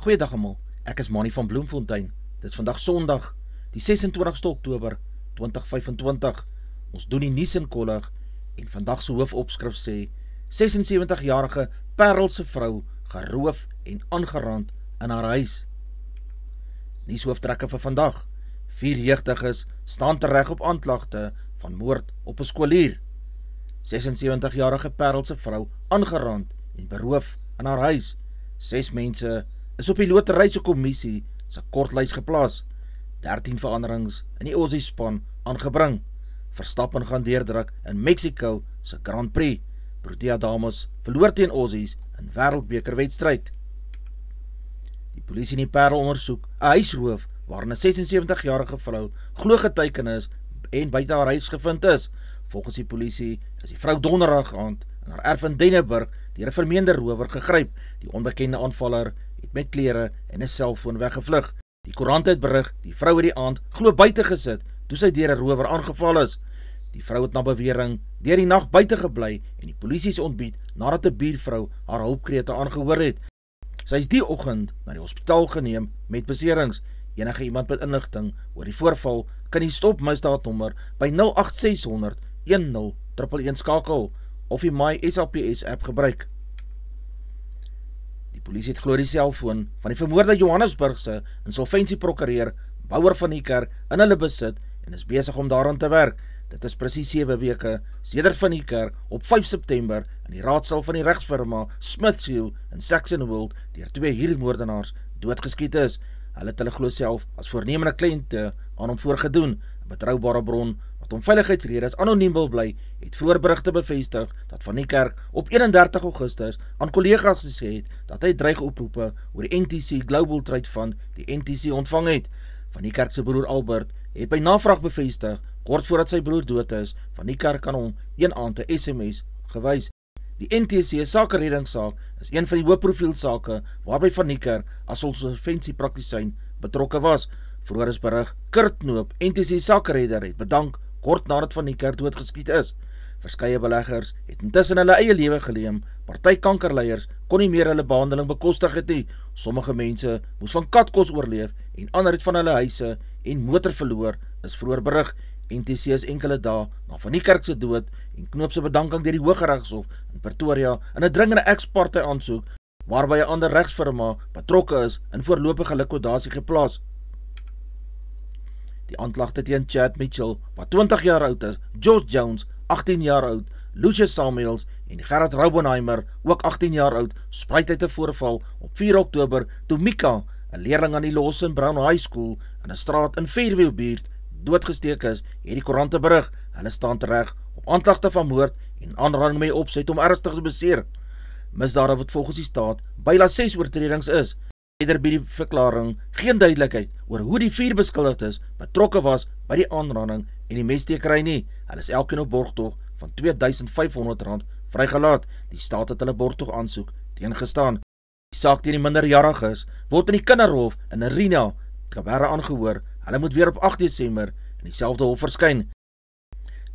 Goeiedag almal, ek is Mannie van Bloemfontein. Dit is vandag Sondag, die 26ste Oktober 2025. Ons doen die nuus in kollig en vandag se hoofopskrif sê 76-jarige Parelse vrou geroof en aangerand in haar huis. Nuushooftrekke vir vandag. 4 jeugdiges staan tereg op aanklagte van moord op 'n skoolier. 76-jarige Parelse vrou aangerand en beroof in haar huis. 6 mense is op die loteryse kommissie se kortlys geplaas. 13 veranderings in die Aussie span aangebring. Verstappen gaan deurdruk in Mexico se Grand Prix. Protea dames verloor teen Aussies in wêreldbekerwedstryd. Die polisie in die Parel ondersoek 'n huisroof waarin 'n 76-jarige vrou glo getuienis en buite haar huis gevind is. Volgens die polisie is die vrou donderdag aand in haar erf in Denneburg deur 'n vermeende rower gegryp. Die onbekende aanvaller het met klere en 'n selfoon weggevlug. Die koerant het berig die vrou het die aand glo buite gesit toe sy deur 'n rower aangeval is. Die vrou het na bewering deur die nag buite gebly en die polisie is ontbied nadat 'n buurvrou haar hulpkrete aangehoor het. Sy is die oggend na die hospitaal geneem met beserings. Enige iemand met inligting oor die voorval kan die stop misdaadnommer by 08600 1011 skakel of die My SAPS app gebruik. Die polisie het glo die selfoon van die vermoorde Johannesburgse insolvensieprokureur Bouwer van die Kerk in hulle besit en is besig om daaraan te werk. Dit is presies 7 weke sedert van die Kerk op 5 September in die raadsaal van die regsfirma Smithfield in Saxonwold deur 2 huurmoordenaars doodgeskiet is. Hulle het hulle glo self as voornemende kliënte aan hom voorgedoen. 'n Betroubare bron wat om veiligheidsredes anoniem wil bly, het voorberigte bevestig dat Van die Kerk op 31 Augustus aan kollegas gesê het dat hy dreigoproepe oor die NTC Global Trade Fund, die NTC, ontvang het. Van die Kerk se broer Albert het by navraag bevestig kort voordat sy broer dood is, Van die Kerk aan hom een aand 'n SMS gewys. Die NTC sakereddingssaak is een van die hoëprofiel sake waarby Van die Kerk as insolventiepraktisyn betrokke was. Vroeger is berig, Kurt Knoop, NTC sakeredder, het bedank kort nadat Van die Kerk doodgeskiet is. Verskeie beleggers het intussen hulle eie lewe geleem. Party kankerleiers kon nie meer hulle behandeling bekostig het nie. Sommige mense moes van katkos oorleef en ander het van hulle huise en motor verloor, is vroeër berig. NTC is enkele dae na Van die Kerk se dood en Knoop se bedanking deur die Hooggeregshof in Pretoria in 'n dringende ex-parte aansoek waarby 'n ander regsfirma betrokke is in voorlopige likwidasie geplaas. Die aanklagte teen Chad Mitchell, wat 20 jaar oud is, George Jones, 18 jaar oud, Lucius Samuels en Gerard Raubenheimer, ook 18 jaar oud, spruit uit 'n voorval op 4 Oktober toe Mika, 'n leerling aan die Lawson Brown High School in 'n straat in Fairview buurt, doodgesteek is, het die koerante berig. Hulle staan tereg op aanklagte van moord en aanranding met opset om ernstig te beseer. Misdade wat volgens die staat byna 6 oortredings is. Verder bied die verklaring geen duidelikheid oor hoe die 4 beskuldigdes betrokke was by die aanranding en die messtekery nie. Hulle is elkeen op borgtog van R2500 vrygelaat. Die staat het hulle borgtog aansoek teengestaan. Die saak teen die minderjariges word in die kinderhof in Arena, Kaapstad aangehoor. Hulle moet weer op 8 Desember in dieselfde hof verskyn.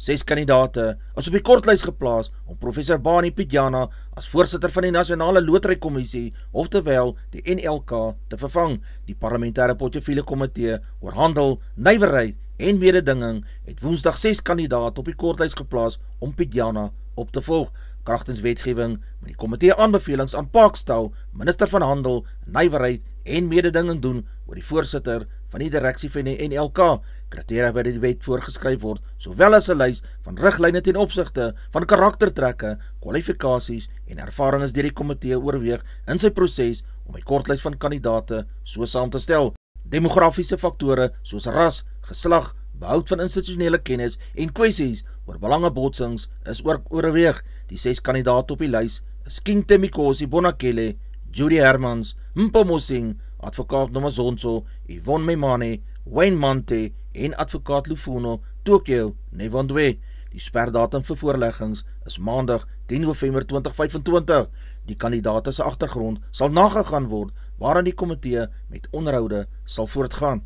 6 kandidate is op die kortlys geplaas om professor Bani Pietjana as voorsitter van die Nasionale Loterykommissie, oftewel die NLK, te vervang. Die parlementêre portefeulje komitee oor handel, nywerheid en mededinging het Woensdag 6 kandidate op die kortlys geplaas om Pietjana op te volg. Kragtens wetgewing met die komitee aanbevelings aan Parkstow, minister van Handel, Nywerheid en Mededinging doen oor die voorsitter van die direksie van die NLK. Kriteria wat die wet voorgeskryf word, sowel as 'n lys van riglyne ten opsigte van karaktertrekke, kwalifikasies en ervaring is deur die komitee oorweeg in sy proses om die kortlys van kandidate so saam te stel. Demografiese faktore soos ras, geslag, behoud van institusionele kennis en kwessies oor belangebotsings is oorweeg. Die 6 kandidate op die lys is King Temikosi Bonakele, Judy Hermans, Mpomosing, advokaat Nomazonso, Yvonne Memane, Wayne Mante en advokaat Lufuno Tokyo Nevandwe. Die sperdatum vir voorleggings is Maandag 10 November 2025. Die kandidate se agtergrond sal nagegaan word, waaraan die komitee met onderhoude sal voortgaan.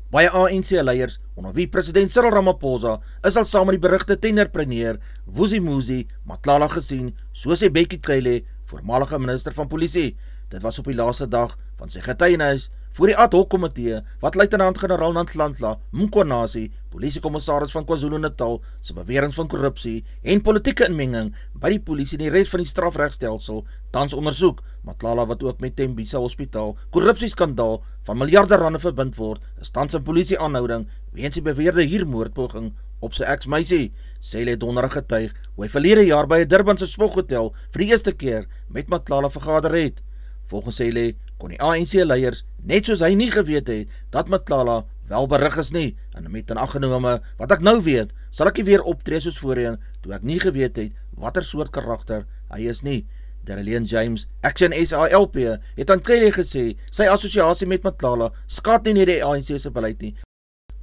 Baie ANC-leiers, onder wie president Cyril Ramaphosa, is al saam met die berigte tenderpreneur Vusi Muzi Matlala gesien, soos hy Bekkie Cele, voormalige minister van polisie. Dit was op die laaste dag van sy getuienis voor die ad hoc komitee wat luitenant-generaal Nhlanhla Mkhwanazi, polisiekommissaris van KwaZulu-Natal, se beweringe van korrupsie en politieke inmenging by die polisie en die res van die strafregstelsel tans ondersoek. Matlala, wat ook met Tembisa Hospitaal korrupsieskandaal van miljarde rande verbind word, is tans in polisie-aanhouding weens die beweerde huurmoordpoging op sy ex-meisie. Sy het donderdag getuig hoe hy verlede jaar by 'n Durbanse smokhotel vir die eerste keer met Matlala vergader het. Volgens Cele kon die ANC-leiers net soos hy nie geweet het dat Matlala wel berig is nie, en met in ag genome wat ek nou weet, sal ek nie weer optree soos voorheen toe ek nie geweet het watter soort karakter hy is nie. Darlene James, Action SALP, het aan Cele gesê sy assosiasie met Matlala skaad nie net die ANC se beleid nie,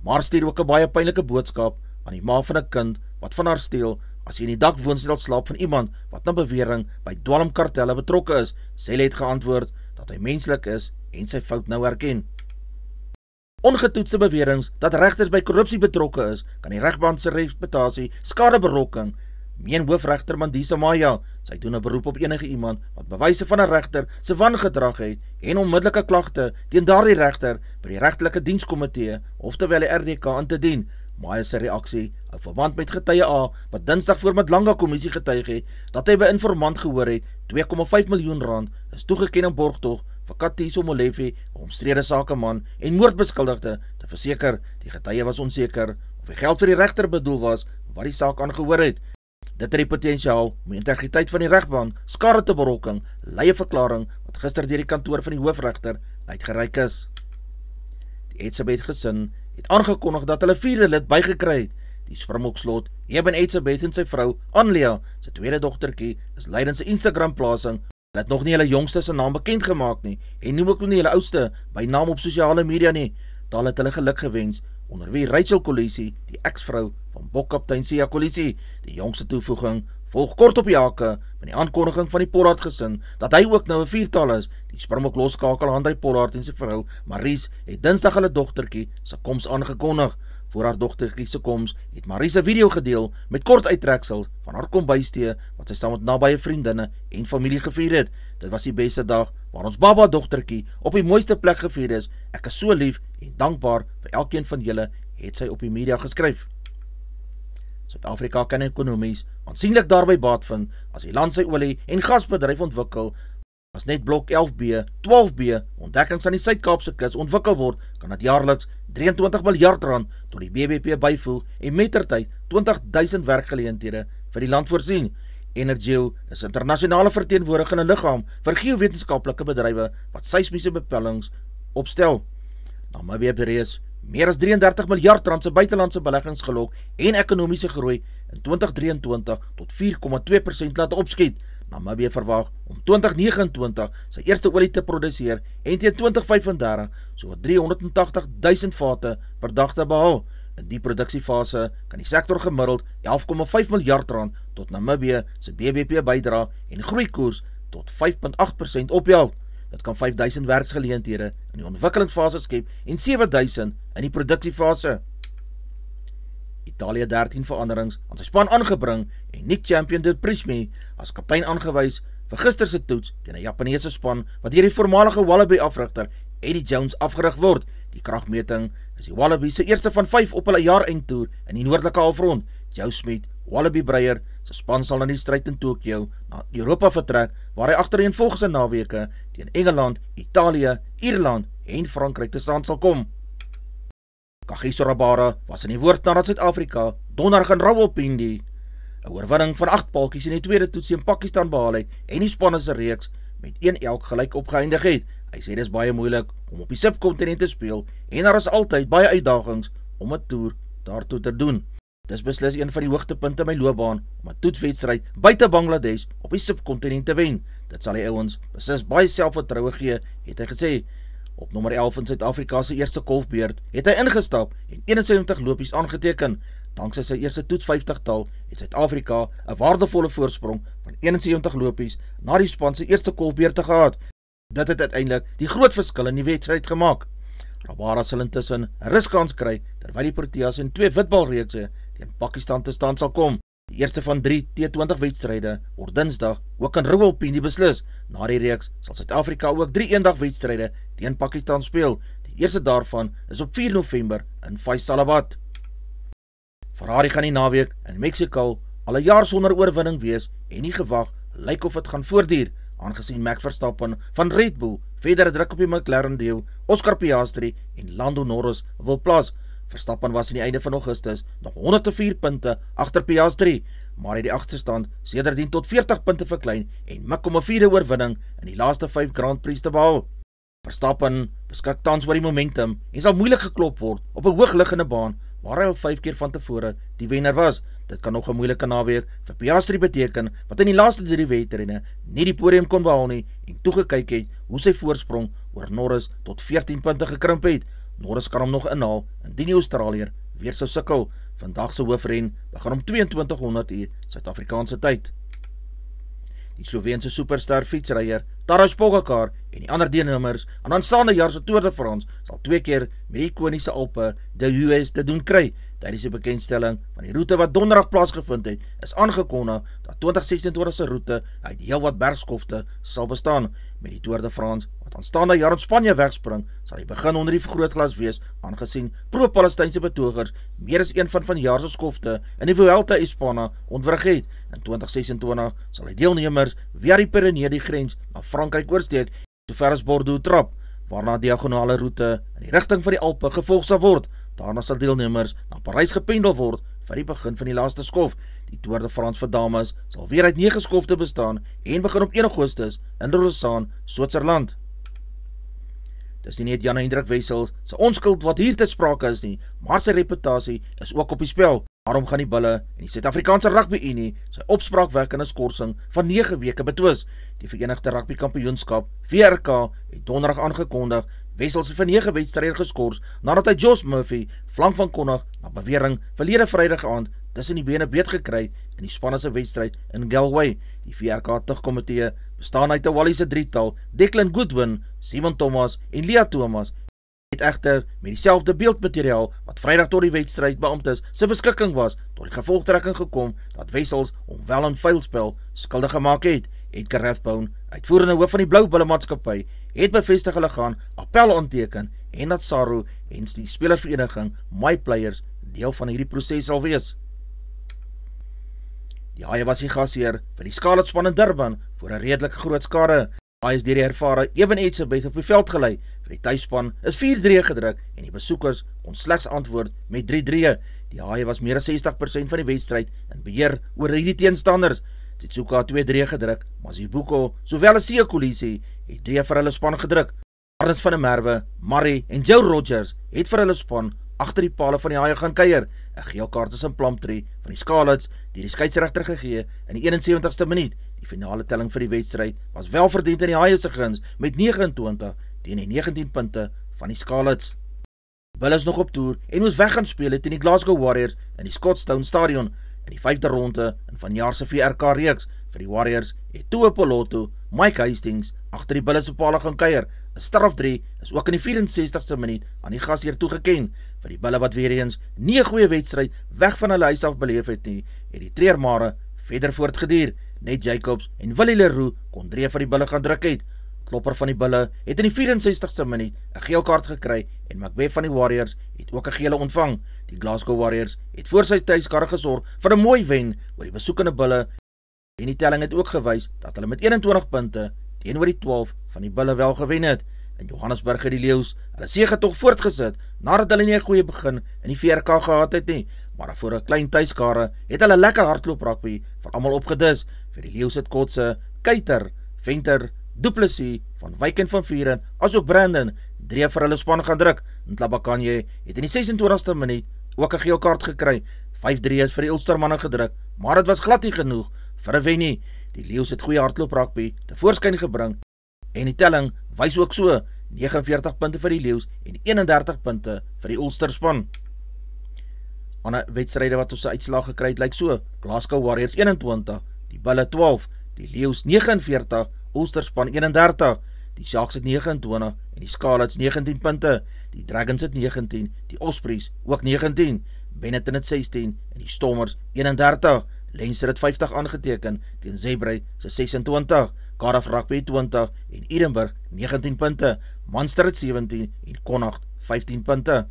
maar stuur ook 'n baie pynlike boodskap aan die ma van 'n kind wat van haar steel as jy in die dakwoonstel slaap van iemand wat na bewering by dwalmkartelle betrokke is. Sy het geantwoord dat hy menslik is en sy fout nou erken. Ongetoetste beweringe dat regters by korrupsie betrokke is, kan die regbaan se reputasie skade berokken, meen hoofregter Mandisa Maya. Sy doen 'n beroep op enige iemand wat bewyse van 'n regter se wangedrag het en onmiddellike klagte teen daardie regter by die regtelike dienskomitee, oftewel die RDK, aan te dien. Maya se reaksie in verband met getuie A wat Dinsdag voor Madlanga kommissie getuig het dat hy by informant gehoor het 2,5 miljoen rand is toegeken in borgtog vir Katiso Molefe, 'n omstrede sakeman en moordbeskuldigde, te verseker. Die getuie was onseker of die geld vir die regter bedoel was wat die saak aangehoor het. Dit het die potensiaal om die integriteit van die regbaan skade te berokken, lei 'n verklaring wat gister deur die kantoor van die hoofregter uitgereik is. Die Etzebeth gesin het aangekondig dat hulle 4de lid bygekry het. Die Springbokslot, Eben Etzebeth en sy vrou, Anlia, sy tweede dogtertjie, is lydens 'n Instagram-plasing. Hulle het nog nie hulle jongste se naam bekend gemaak nie, en noem ook nie hulle oudste by naam op sosiale media nie. Daar het hulle geluk gewens, onder wie Rachel Kolisi, die ex-vrou van bokkaptein Sia Kolisi. Die jongste toevoeging volg kort op die hake met die aankondiging van die Pollard gesin dat hy ook nou 'n 4-tal is. Die Springbok loskakel Andrei Pollard en sy vrou Maries het Dinsdag hulle dogtertjie se koms aangekondig. Voor haar dogtertjie se koms het Maries 'n video gedeel met kort uittreksels van haar kombuistee wat sy saam met nabye vriendinne en familie gevier het. Dit was die beste dag waar ons baba dogtertjie op die mooiste plek gevier is. Ek is so lief en dankbaar vir elkeen van julle, het sy op die media geskryf. Suid-Afrika kan ekonomies aansienlik daarby baat vind as die land sy olie- en gasbedryf ontwikkel. As net blok 11B, 12B ontdekkings aan die Suid-Kaapse kus ontwikkel word, kan dit jaarliks 23 miljard rand tot die BBP byvoeg en mettertyd 20.000 werkgeleenthede vir die land voorsien. Energeo is internasionale verteenwoordigende liggaam vir geowetenskaplike bedrywe wat seismiese bepellings opstel. Namibië het reeds meer as 33 miljard rand se buitelandse beleggings gelok en ekonomiese groei in 2023 tot 4,2% laat opskiet. Namibië verwag om 2029 sy eerste olie te produseer en teen 2035 so 380.000 vate per dag te behaal. In die produksiefase kan die sektor gemiddeld 11,5 miljard rand tot Namibië se BBP bydra en groeikoers tot 5,8% ophelp. Dit kan 5.000 werksgeleenthede in die ontwikkelingsfase skep en 7.000 in die produksiefase. Italië 13 veranderings aan sy span aangebring en Nick Champion de Prismi as kaptein aangewys vir gister se toets teen 'n Japaneese span wat deur die voormalige Wallaby afrigter Eddie Jones afgerig word. Die kragmeting is die Wallaby se eerste van 5 op hulle jaareindtoer in die noordelike halfrond. Joe Smith, Wallaby Breyer, se span sal in die stryd in Tokio na Europa vertrek, waar hy agtereenvolgse naweke teen Engeland, Italië, Ierland en Frankryk te staan sal kom. Kagiso Rabada was in die woord nadat Suid-Afrika donderdag in Rawalpindi 'n oorwinning van 8 paltjies in die tweede toetsie in Pakistan behaal het en die spanne se reeks met 1-1 gelyk opgeëindig het. Hy sê dit is baie moeilik om op die subkontinent te speel en daar is altyd baie uitdagings om 'n toer daartoe te doen. Dis beslis een van die hoogtepunte in my loopbaan om 'n toetswedstryd buite Bangladesh op die subkontinent te wen. Dit sal die ouens beslis baie selfvertroue gee, het hy gesê. Op nommer 11 in Suid-Afrika se eerste golfbeurt het hy ingestap en 71 lopies aangeteken. Danksy sy eerste toets 50-tal het Suid-Afrika 'n waardevolle voorsprong van 71 lopies na die span se eerste golfbeurt gehad. Dit het uiteindelik die groot verskil in die wedstryd gemaak. Rabada sal intussen 'n ruskans kry terwyl die Proteas in 2 witbalreekse teen Pakistan te staan sal kom. Die eerste van 3 T20 wedstryde word Dinsdag ook in Rawalpindi beslis. Na die reeks sal Suid-Afrika ook 3 eendag wedstryde teen Pakistan speel. Die eerste daarvan is op 4 November in Faisalabad. Ferrari gaan die naweek in Mexico al 'n jaar sonder oorwinning wees en die gewag lyk of dit gaan voortduur, aangesien Max Verstappen van Red Bull verdere druk op die McLaren deel, Oscar Piastri en Lando Norris wil plaas. Verstappen was aan die einde van Augustus nog 104 punte agter Piastri, maar het die agterstand sedertdien tot 40 punte verklein en mik om 'n 4de oorwinning in die laaste 5 Grand Prix te behaal. Verstappen beskik tans oor die momentum en sal moeilik geklop word op 'n hoogliggende baan waar hy al 5 keer van tevore die wenner was. Dit kan nog 'n moeilike naweek vir Piastri beteken, wat in die laaste 3 wedrenne nie die podium kon behaal nie en toegekyk het hoe sy voorsprong oor Norris tot 14 punte gekrimp het. Norris kan hom nog inhaal indien die Australiër weer sou sukkel. Vandag se hoofren begin om 2200 uur Suid-Afrikaanse tyd. Die Sloveense superster fietsryer Tadej Pogačar en die ander deelnemers aan aanstaande jaar se Tour de France sal 2 keer met die ikoniese Alpe d'Huez te doen kry. Tydens die bekendstelling van die roete wat donderdag plaasgevind het, is aangekondig dat 2026 se roete uit heelwat bergskofte sal bestaan. Met die Tour de France wat aanstaande jaar in Spanje wegspring, sal die begin onder die vergrootglas wees, aangesien pro-Palestynse betogers meer as een van vanjaar se skofte in die Vuelta a España ontwrig het. In 2026 sal die deelnemers via die Pyrenee die grens na Frankryk oorsteek, sover as Bordeaux trap, waarna diagonale roete in die rigting van die Alpe gevolg sal word. Daarna sal deelnemers na Parys gependel word vir die begin van die laaste skof. Die Tour de France vir dames sal weer uit 9 skofte bestaan en begin op 1 Augustus in Lausanne, Switserland. Dis nie net Jan-Hendrik Wessels se onskuld wat hier te sprake is nie, maar sy reputasie is ook op die spel. Daarom gaan die bulle en die Suid-Afrikaanse Rugby Unie sy opspraakwekkende skorsing van 9 weke betwis. Die Verenigde Rugby Kampioenskap VRK het donderdag aangekondig Wessels het vir 9 wedstryde geskors nadat hy Josh Murphy, flank van Connacht, na bewering verlede Vrydag aand tussen die bene beet gekry in die spanne se wedstryd in Galway. Die VRK tugkomitee bestaan uit 'n Walliese drietal, Declan Goodwin, Simon Thomas en Leah Thomas, het egter met dieselfde beeldmateriaal wat Vrydag tot die wedstrydbeamptes se beskikking was, tot die gevolgtrekking gekom dat Wessels hom wel aan vuilspel skuldig gemaak het. Edgar Rathbone, uitvoerende hoof van die Blou Bulle Maatskappy, het bevestig hulle gaan appel aanteken en dat SARU en die spelersvereniging My Players deel van hierdie proses sal wees. Die Haie was die gasheer vir die Scarlet span in Durban voor 'n redelike groot skare. Haie is deur die ervare Eben Etzebeth op die veld gelei. Vir die tuisspan is 4-3 gedruk en die besoekers kon slegs antwoord met 3-3. Die Haie was meer as 60% van die wedstryd in beheer oor hierdie teenstanders. Tsitsuka 2-3 gedruk, maar Zibuko, sowel as Siya Kolisi, het 3 vir hulle span gedruk. Arends van der Merwe, Murray en Joe Rogers het vir hulle span agter die pale van die Haie gaan kuier. 'n Geel kaart is in Plumtree van die Scarlets deur die skeieregter gegee in die 71ste minuut. Die finale telling vir die wedstryd was wel verdiend in die Haie se guns met 29 teen die 19 punte van die Scarlets. Die Bulle is nog op toer en moes weg gaan speel teen die Glasgow Warriors in die Scotstoun Stadion in die 5de ronde in vanjaar se VRK reeks. Vir die Warriors het Toa Poloto, Mike Hastings agter die Bulle se pale gaan kuier. 'n Straf 3 is ook in die 64ste minuut aan die gasheer toegeken. Vir die Bulle wat weer eens nie 'n goeie wedstryd weg van hulle huis af beleef het nie, het die treurmare verder voortgeduur. Net Jacobs en Willie Leroux kon 3 vir die Bulle gaan druk het. Klopper van die Bulle het in die 64ste minuut 'n geel kaart gekry en Macbeth van die Warriors het ook 'n gele ontvang. Die Glasgow Warriors het voor sy tuiskarre gesorg vir 'n mooi wen oor die besoekende Bulle en die telling het ook gewys dat hulle met 21 punte teenoor die 12 van die Bulle wel gewen het. In Johannesburg het die Leeu's hulle seëgetog voortgesit nadat hulle nie 'n goeie begin in die VRK gehad het nie, maar voor 'n klein tuiskare het hulle lekker hardloop rugby vir almal opgedis. Vir die Leeu's het Kotse, Keiter, Venter, Du Plessis, Van Wyk en Van Vuren, asook Brandon 3 vir hulle span gaan druk. Ntlabakanye het in die 26ste minuut ook 'n geel kaart gekry. 5-3 is vir die Ulstermanne gedruk, maar dit was glad nie genoeg vir 'n wen nie. Die Leeu's het goeie hardloop rugby te voorskyn gebring en die telling wys ook so 49 punte vir die Leeu's en 31 punte vir die Ulsterspan. Ander wedstryde wat ons 'n uitslag gekry het lyk so: Glasgow Warriors 21, die Bulle 12, die Leeu's 49, Ulsterspan 31, die Sharks het 29 en die Scarlets 19 punte, die Dragons het 19, die Ospreys ook 19, Benetton het 16 en die Stormers 31. Leinster het 50 aangeteken teen Zeebrey se 26, Cardiff Rugby 20 en Edinburgh 19 punte, Munster het 17 en Connacht 15 punte.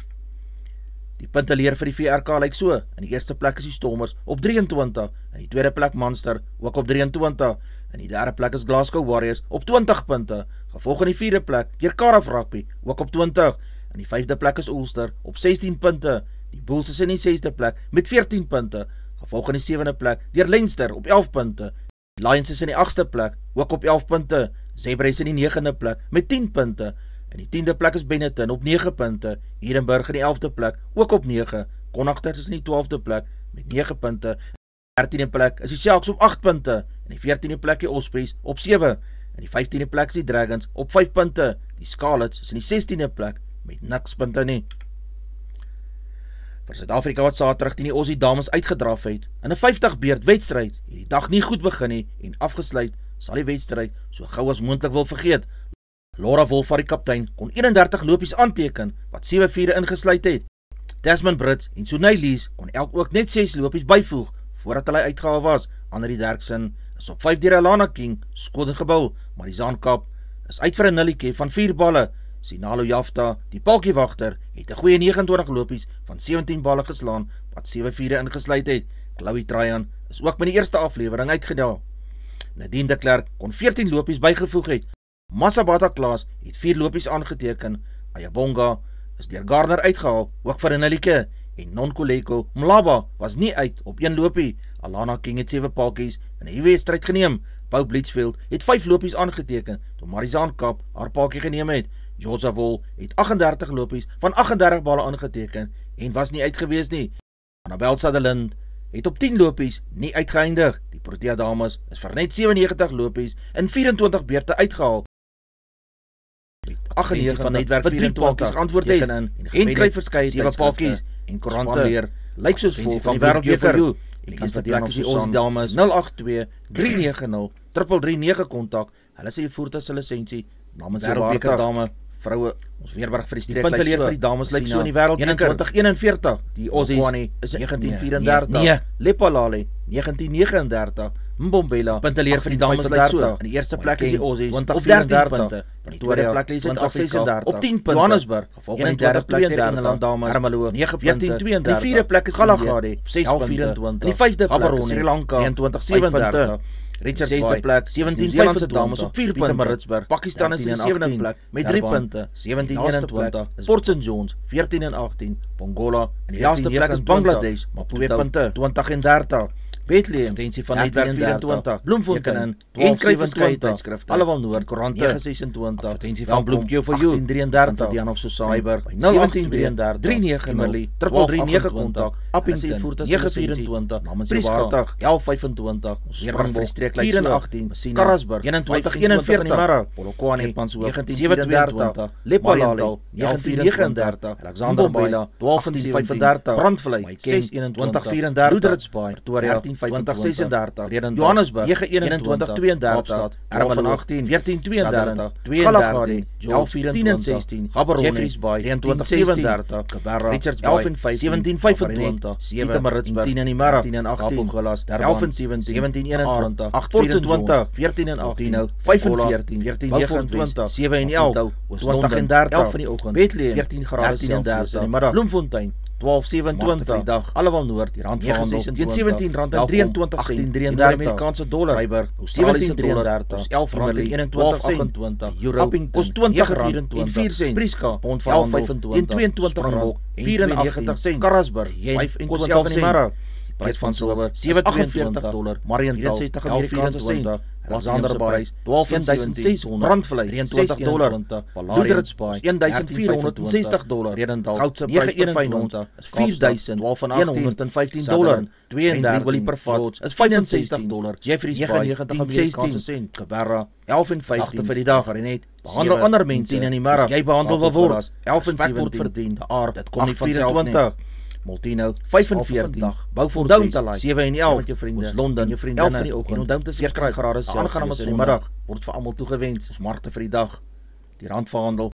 Die punte leer vir die VRK lyk so. In die eerste plek is die Stormers op 23, in die tweede plek Munster ook op 23, in die derde plek is Glasgow Warriors op 20 punte, gevolg in die vierde plek deur Cardiff Rugby ook op 20, in die vyfde plek is Ulster op 16 punte, die Bulls is in die sesde plek met 14 punte, gevolg in die sewende plek deur Leinster op 11 punte, die Lions is in die 8ste plek ook op 11 punte, Zeebrey is in die 9de plek met 10 punte, in die 10de plek is Benetton op 9 punte, Edinburgh in die 11de plek ook op 9, Connacht is in die 12de plek met 9 punte, in die 13de plek is die Sharks op 8 punte, in die 14de plek die Ospreys op 7, in die 15de plek is die Dragons op 5 punte, die Scarlets is in die 16de plek met niks punte nie. Vir Suid-Afrika wat Saterdag teen die Aussie dames uitgedraf het, in 'n 50-beurt wedstryd, het die dag nie goed begin nie en afgesluit sal die wedstryd so gou as moontlik wil vergeet. Laura Wolf, die kaptein, kon 31 lopies aanteken, wat 7 vierde ingesluit het. Desmond Brits en Sunay Lees kon elk ook net 6 lopies byvoeg, voordat hulle uitgehaal was. Annelie Derksen is op 5 deur Alana King, skoot en gebul, maar die Zaankap is uit vir 'n nulletjie van 4 balle. Sinalo Jafta, die palkiewagter, het 'n goeie 29 lopies van 17 balle geslaan, wat 7 vierde ingesluit het. Chloe Tryon is ook met die eerste aflewering uitgedaal. Nadine de Klerk kon 14 lopies bygevoeg het. Masabata Klaas het 4 lopies aangeteken. Ayabonga is deur Gardner uitgehaal, ook vir 'n nulletjie, en Nonkuleko Mlaba was nie uit op 1 lopie. Alana King het 7 palkies in 'n wedstryd geneem. Pau Blitzfield het 5 lopies aangeteken, toe Marizaan Kap haar palkie geneem het. Josa Wol het 38 lopies van 38 balle aangeteken en was nie uitgewees nie. Annabel Sutherland het op 10 lopies nie uitgeëindig. Die Protea dames is vir net 97 lopies in 24 beurte uitgehaal. 98 van netwerk 24 antwoord het en kry verskeie 7 palkies en koerante lyk soos vol van die wêreldbeker. Die eerste plek is die Aussie dames 082-390-339 kontak. Hulle sê voert as 'n lisensie namens die wêreldbeker dame vroue. Ons Weerberg vir die streek lyk vir die dames lyk so in die wêreldbeker 2041. Die Aussies is 1934. Lepalale 1939. Mbombela punteleer vir die dames lyk so. In die eerste plek is die Aussies op 13 punte. In die tweede plek is Suid-Afrika op 10 punte. Johannesburg gevolg in die derde plek die Engeland dames Hermelo 14-32. In die vierde plek is Galagade 6-24. In die vyfde plek Sri Lanka 23-37. Richards Bay plek 17-25 dames op 4 punte. Maritzburg Pakistan is in die 7de plek met 3 punte. 17-21 Port St John's 14-18. Pongola in die laaste plek is Bangladesh maar 2 punte. 20-30. Bethlehem, intensie van netwerk 24, Bloemfontein, 12-27 tydskrifte, Allewal Noord, Koerant 9-26, intensie van Bloemkeel vir jou, 18-33, Dian op Socieberg, 19-33, 3-9 Merlie, 3-3-9 kontak, Appington, 9-24, namens Priska, 11-25, Springbok, 4-18, Karasburg, 21-41, Polokwane, 19-37, Lepalale, 19-39, Alexander Baila, 12-35, Brandvlei, 6-21-34, Loederitsbaai, Pretoria, 20-36, Johannesburg 9-21-32, Herman 18, 14-32, Galagade 11-10-16, Gaborone 23-37, Cabarra Richards 11-17-25, Pietermaritzburg 10-18, Galas 11-17, 17-21, 14-18, 5-14, 7-11, 20-30 van die oggend, Bethlehem 14 grade Celsius in die middag, Bloemfontein 12-27, Allewal Noord, die rand verhandel, teen R17.23, 18-33, Amerikaanse dollar, Ryburg, $17.33, 11-21-28, Euro, kos R20.24, Prieska, pond verhandel, teen R22, 94 Karasburg, kos R11, prijs van silver, $7.42, Mariental, $11.24, Alexander Bay, $12.600, Brandvlei, $23, Loederitsbaai, $1.460, Redendal, Goudse prijs per fynhond, is $4.115, 2 Willie per vat, is $65, Jeffreys Bay, $10.16, Cabarra, $11.15 vir die dag, Renet, behandel ander mense in die middag, jy behandel wil word, $11.17 verdien, de aard, dit kom nie van 24, Molteno, 45, Beaufort 7 en 11, ons Londen, 11 van die oggend, en onthou te 40 grade Celsius in die middag, word vir almal toegewens, ons markte vir die dag, die rand verhandel,